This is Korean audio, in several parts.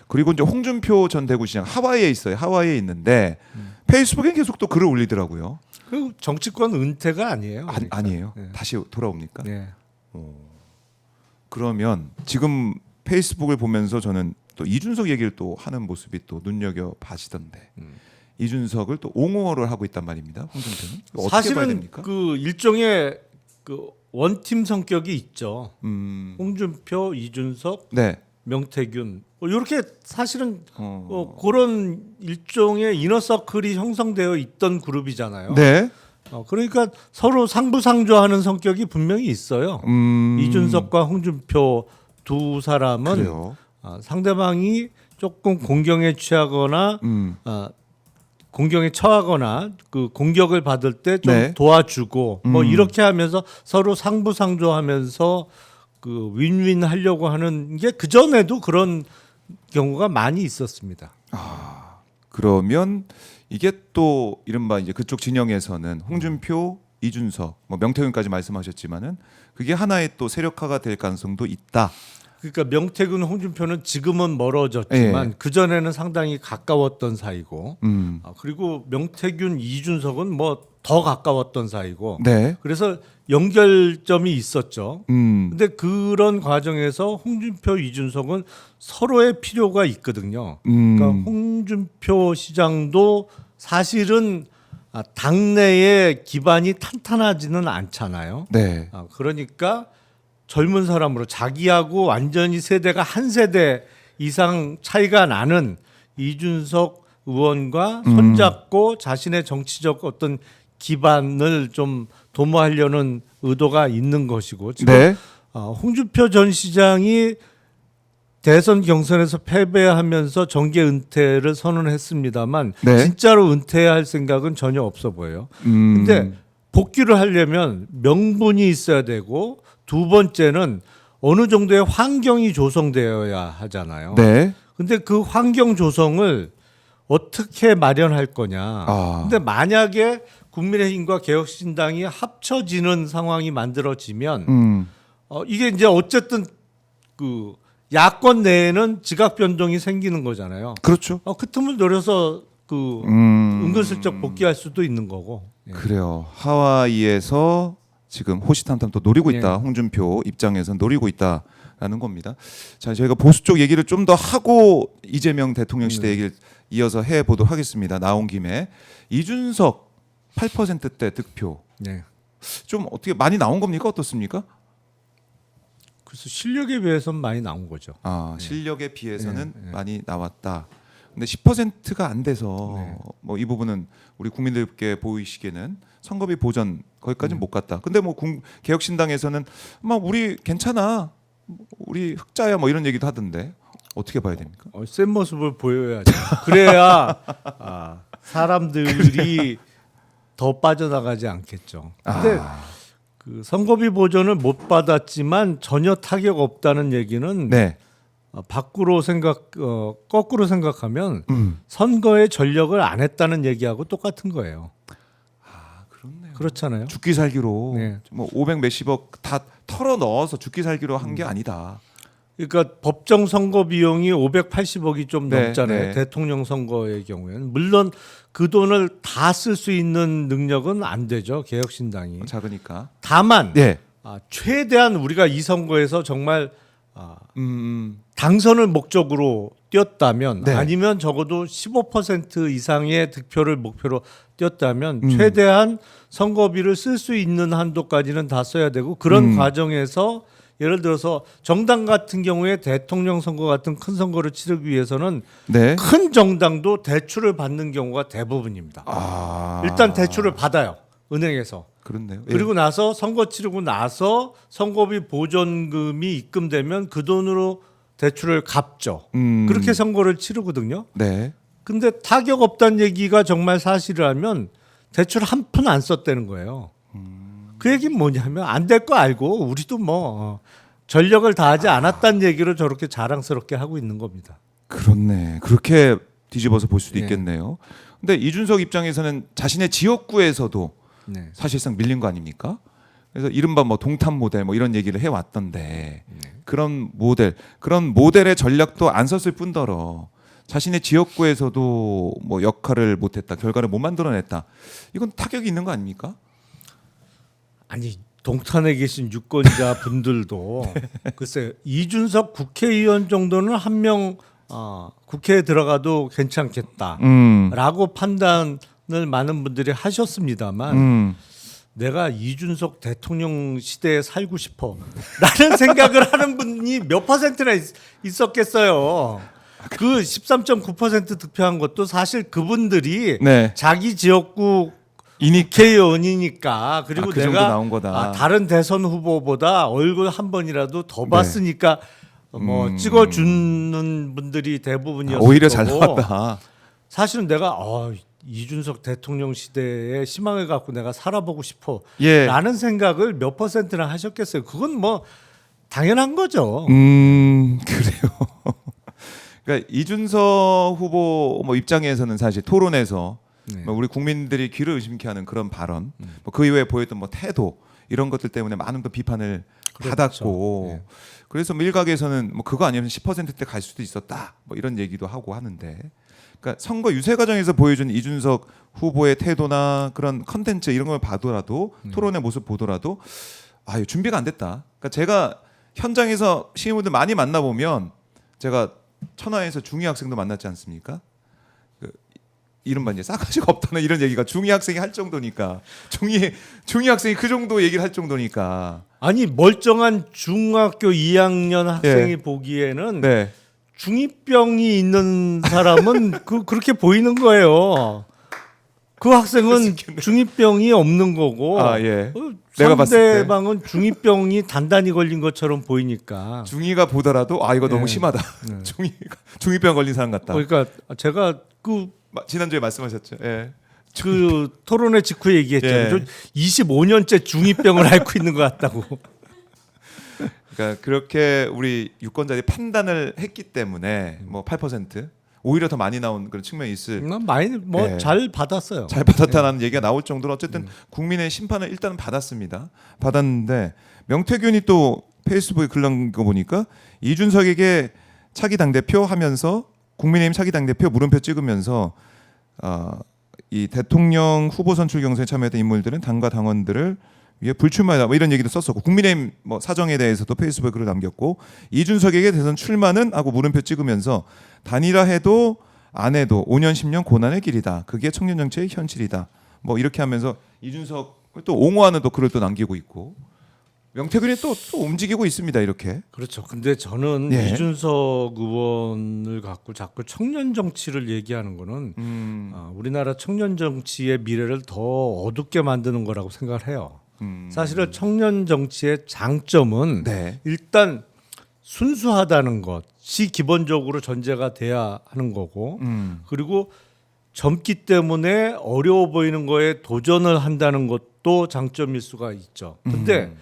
그리고 이제 홍준표 전 대구시장 하와이에 있어요. 하와이에 있는데 페이스북에 계속 또 글을 올리더라고요. 그 정치권 은퇴가 아니에요. 그러니까. 아니에요. 네. 다시 돌아옵니까? 네. 그러면 지금 페이스북을 보면서 저는 또 이준석 얘기를 또 하는 모습이 또 눈여겨 봐지던데 이준석을 또 옹호를 하고 있단 말입니다. 홍준표는 어떻게 봐야 사실은 됩니까? 그 일종의 그 원팀 성격이 있죠. 홍준표, 이준석, 네. 명태균 이렇게 사실은 그런 일종의 이너서클이 형성되어 있던 그룹이잖아요. 네. 그러니까 서로 상부상조하는 성격이 분명히 있어요. 이준석과 홍준표 두 사람은 그래요. 상대방이 조금 공경에 취하거나 공경에 처하거나 그 공격을 받을 때 좀 네. 도와주고 뭐 이렇게 하면서 서로 상부상조하면서 그 윈윈 하려고 하는 게 그전에도 그런 경우가 많이 있었습니다. 그러면 이게 또 이른바 이제 그쪽 진영에서는 홍준표, 이준석, 뭐 명태균까지 말씀하셨지만은 그게 하나의 또 세력화가 될 가능성도 있다. 그러니까 명태균, 홍준표는 지금은 멀어졌지만 예. 그 전에는 상당히 가까웠던 사이고, 음. 그리고 명태균, 이준석은 뭐 더 가까웠던 사이고, 네. 그래서 연결점이 있었죠. 음. 근데 그런 과정에서 홍준표, 이준석은 서로의 필요가 있거든요. 음. 그러니까 홍준표 시장도 사실은 당내의 기반이 탄탄하지는 않잖아요. 네. 그러니까 젊은 사람으로 자기하고 완전히 세대가 한 세대 이상 차이가 나는 이준석 의원과 손잡고 자신의 정치적 어떤 기반을 좀 도모하려는 의도가 있는 것이고 지금 네. 홍준표 전 시장이 대선 경선에서 패배하면서 정계 은퇴를 선언했습니다만 네. 진짜로 은퇴할 생각은 전혀 없어 보여요. 근데 복귀를 하려면 명분이 있어야 되고 두 번째는 어느 정도의 환경이 조성되어야 하잖아요. 네. 근데 그 환경 조성을 어떻게 마련할 거냐. 근데 만약에 국민의힘과 개혁신당이 합쳐지는 상황이 만들어지면 이게 이제 어쨌든 그 야권 내에는 지각 변동이 생기는 거잖아요. 그렇죠. 그 틈을 노려서 그 은근슬쩍 복귀할 수도 있는 거고. 예. 그래요. 하와이에서 지금 호시탐탐 또 노리고 있다. 네. 홍준표 입장에서 노리고 있다라는 겁니다. 자, 저희가 보수 쪽 얘기를 좀 더 하고 이재명 대통령 시대 얘기를 이어서 해 보도록 하겠습니다. 나온 김에 이준석 8%대 득표 네. 좀 어떻게 많이 나온 겁니까? 어떻습니까? 그래서 실력에 비해서는 많이 나온 거죠. 실력에 비해서는 네, 네. 많이 나왔다. 근데 10%가 안 돼서 네. 뭐 이 부분은 우리 국민들께 보이시기에는 선거비 보전 거기까지는 못 갔다. 근데 뭐 개혁신당에서는 막 우리 괜찮아, 우리 흑자야 뭐 이런 얘기도 하던데 어떻게 봐야 됩니까? 센 모습을 보여야죠. 그래야 사람들이 더 빠져나가지 않겠죠. 근데 그 선거비 보전을 못 받았지만 전혀 타격 없다는 얘기는 네. 거꾸로 생각하면 선거에 전력을 안 했다는 얘기하고 똑같은 거예요. 그렇네요. 그렇잖아요. 죽기 살기로 네. 뭐 500 몇십억 다 털어 넣어서 죽기 살기로 한 게 아니다. 그러니까 법정 선거 비용이 580억이 좀 네, 넘잖아요. 네. 대통령 선거의 경우에는 물론 그 돈을 다 쓸 수 있는 능력은 안 되죠. 개혁신당이. 작으니까. 다만 네. 최대한 우리가 이 선거에서 정말 당선을 목적으로 뛰었다면 네. 아니면 적어도 15% 이상의 득표를 목표로 뛰었다면 최대한 선거비를 쓸 수 있는 한도까지는 다 써야 되고 그런 과정에서 예를 들어서 정당 같은 경우에 대통령 선거 같은 큰 선거를 치르기 위해서는 네. 큰 정당도 대출을 받는 경우가 대부분입니다. 일단 대출을 받아요. 은행에서. 그렇네요. 예. 그리고 나서 선거 치르고 나서 선거비 보전금이 입금되면 그 돈으로 대출을 갚죠. 그렇게 선거를 치르거든요. 네. 근데 타격 없다는 얘기가 정말 사실이라면 대출 한 푼 안 썼다는 거예요. 그 얘기는 뭐냐면 안 될 거 알고 우리도 뭐 전력을 다하지 않았다는 얘기를 저렇게 자랑스럽게 하고 있는 겁니다. 그렇네. 그렇게 뒤집어서 볼 수도 네. 있겠네요. 근데 이준석 입장에서는 자신의 지역구에서도 네. 사실상 밀린 거 아닙니까? 그래서 이른바 뭐 동탄 모델 뭐 이런 얘기를 해왔던데 그런 모델의 전략도 안 썼을 뿐더러 자신의 지역구에서도 뭐 역할을 못했다, 결과를 못 만들어냈다. 이건 타격이 있는 거 아닙니까? 아니 동탄에 계신 유권자 분들도 글쎄 이준석 국회의원 정도는 한 명 국회에 들어가도 괜찮겠다라고 판단을 많은 분들이 하셨습니다만 내가 이준석 대통령 시대에 살고 싶어라는 생각을 하는 분이 몇 퍼센트나 있었겠어요. 그 13.9% 득표한 것도 사실 그분들이 네. 자기 지역구 이니 국회의원이니까 그리고 그 정도 내가 나온 거다. 다른 대선 후보보다 얼굴 한 번이라도 더 네. 봤으니까 뭐 찍어주는 분들이 대부분이었을 오히려 잘 거고 나왔다. 사실은 내가 이준석 대통령 시대에 희망을 갖고 내가 살아보고 싶어 예. 라는 생각을 몇 퍼센트나 하셨겠어요. 그건 뭐 당연한 거죠. 그래요. 그러니까 이준석 후보 뭐 입장에서는 사실 토론에서 네. 뭐 우리 국민들이 귀를 의심케 하는 그런 발언, 뭐 그 이후에 보였던 뭐 태도 이런 것들 때문에 많은 또 비판을 그렇죠. 받았고, 네. 그래서 밀각에서는 뭐 그거 아니면 10%대 갈 수도 있었다, 뭐 이런 얘기도 하고 하는데, 그러니까 선거 유세 과정에서 보여준 이준석 후보의 태도나 그런 컨텐츠 이런 걸 봐더라도 토론의 모습 보더라도 이거 준비가 안 됐다. 그러니까 제가 현장에서 시민분들 많이 만나 보면 제가 천하에서 중위 학생도 만났지 않습니까? 이른바 이제 싸가지가 없다는 이런 얘기가 중위 학생이 할 정도니까 중위 학생이 그 정도 얘기를 할 정도니까 아니 멀쩡한 중학교 2학년 학생이 예. 보기에는 네. 중이병이 있는 사람은 그렇게 보이는 거예요. 그 학생은 중이병이 없는 거고 예. 내가 봤을 때 상대방은 중이병이 단단히 걸린 것처럼 보이니까. 중위가 보더라도 이거 너무 네. 심하다. 중이병 걸린 사람 같다. 그러니까 제가 지난주에 말씀하셨죠. 예. 그 토론회 직후에 얘기했잖아요. 예. 저 25년째 중이병을 앓고 있는 것 같다고. 그러니까 그렇게 우리 유권자들이 판단을 했기 때문에 뭐 8% 오히려 더 많이 나온 그런 측면이 있을. 많이 네. 잘 받았어요. 잘 받았다는 얘기가 나올 정도로 어쨌든 국민의 심판을 일단은 받았는데 명태균이 또 페이스북에 글 남긴 거 보니까 이준석에게 차기 당대표 하면서 국민의힘 차기 당대표 물음표 찍으면서 이 대통령 후보 선출 경선에 참여했던 인물들은 당과 당원들을 위해 불출마하다 뭐 이런 얘기도 썼었고 국민의힘 뭐 사정에 대해서도 페이스북에 글을 남겼고 이준석에게 대선 출마는 하고 물음표 찍으면서 단일화해도 안 해도 5년 10년 고난의 길이다. 그게 청년 정치의 현실이다. 뭐 이렇게 하면서 이준석을 또 옹호하는 또 글을 또 남기고 있고 명태균이 또 움직이고 있습니다. 이렇게. 그렇죠. 근데 저는 예. 이준석 의원을 갖고 자꾸 청년 정치를 얘기하는 거는 우리나라 청년 정치의 미래를 더 어둡게 만드는 거라고 생각을 해요. 사실은 청년 정치의 장점은 네. 일단 순수하다는 것이 기본적으로 전제가 돼야 하는 거고 그리고 젊기 때문에 어려워 보이는 거에 도전을 한다는 것도 장점일 수가 있죠. 근데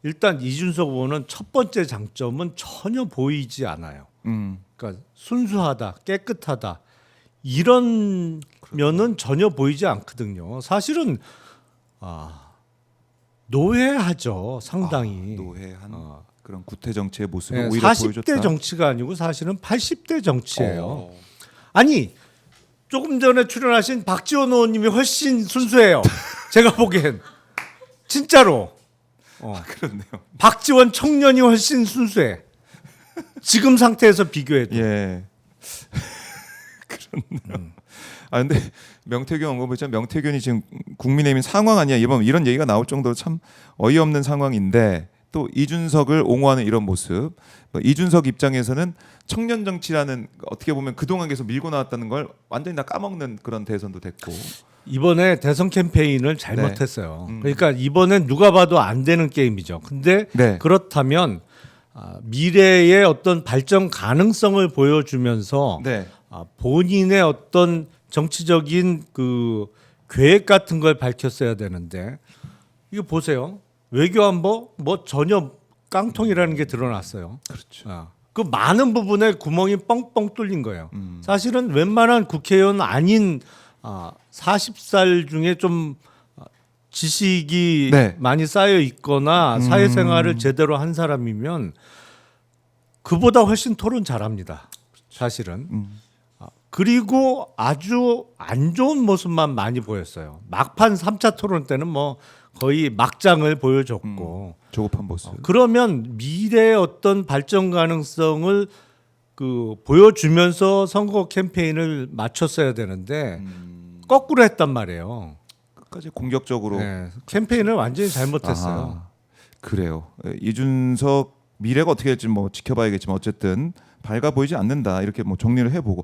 일단 이준석 의원은 첫 번째 장점은 전혀 보이지 않아요. 그러니까 순수하다, 깨끗하다 이런 면은 전혀 보이지 않거든요. 사실은 노회하죠, 상당히. 노회한 그런 구태 정치의 모습을 네, 오히려 40대 보여줬다. 정치가 아니고 사실은 80대 정치예요. 아니 조금 전에 출연하신 박지원 의원님이 훨씬 순수해요. 제가 보기엔 진짜로. 그렇네요. 박지원 청년이 훨씬 순수해. 지금 상태에서 비교해도. 예. 그렇네요. 근데 명태균 언급했지만 명태균이 지금 국민의힘 상황 아니야 이런 얘기가 나올 정도로 참 어이없는 상황인데 또 이준석을 옹호하는 이런 모습. 이준석 입장에서는 청년 정치라는 어떻게 보면 그동안 계속 밀고 나왔다는 걸 완전히 다 까먹는 그런 대선도 됐고. 이번에 대선 캠페인을 잘못했어요. 그러니까 이번엔 누가 봐도 안 되는 게임이죠. 근데 네. 그렇다면 미래의 어떤 발전 가능성을 보여주면서 네. 본인의 어떤 정치적인 그 계획 같은 걸 밝혔어야 되는데 이거 보세요. 외교안보 뭐 전혀 깡통이라는 게 드러났어요. 그렇죠. 그 많은 부분에 구멍이 뻥뻥 뚫린 거예요. 사실은 웬만한 국회의원 아닌 40살 중에 좀 지식이 네. 많이 쌓여 있거나 사회생활을 제대로 한 사람이면 그보다 훨씬 토론 잘합니다. 사실은. 그리고 아주 안 좋은 모습만 많이 보였어요. 막판 3차 토론 때는 뭐 거의 막장을 보여줬고 조급한 모습. 그러면 미래의 어떤 발전 가능성을 그 보여주면서 선거 캠페인을 마쳤어야 되는데 거꾸로 했단 말이에요. 끝까지 공격적으로. 네, 캠페인을 완전히 잘못했어요. 아, 그래요. 이준석 미래가 어떻게 될지 뭐 지켜봐야겠지만 어쨌든 밝아 보이지 않는다 이렇게 뭐 정리를 해보고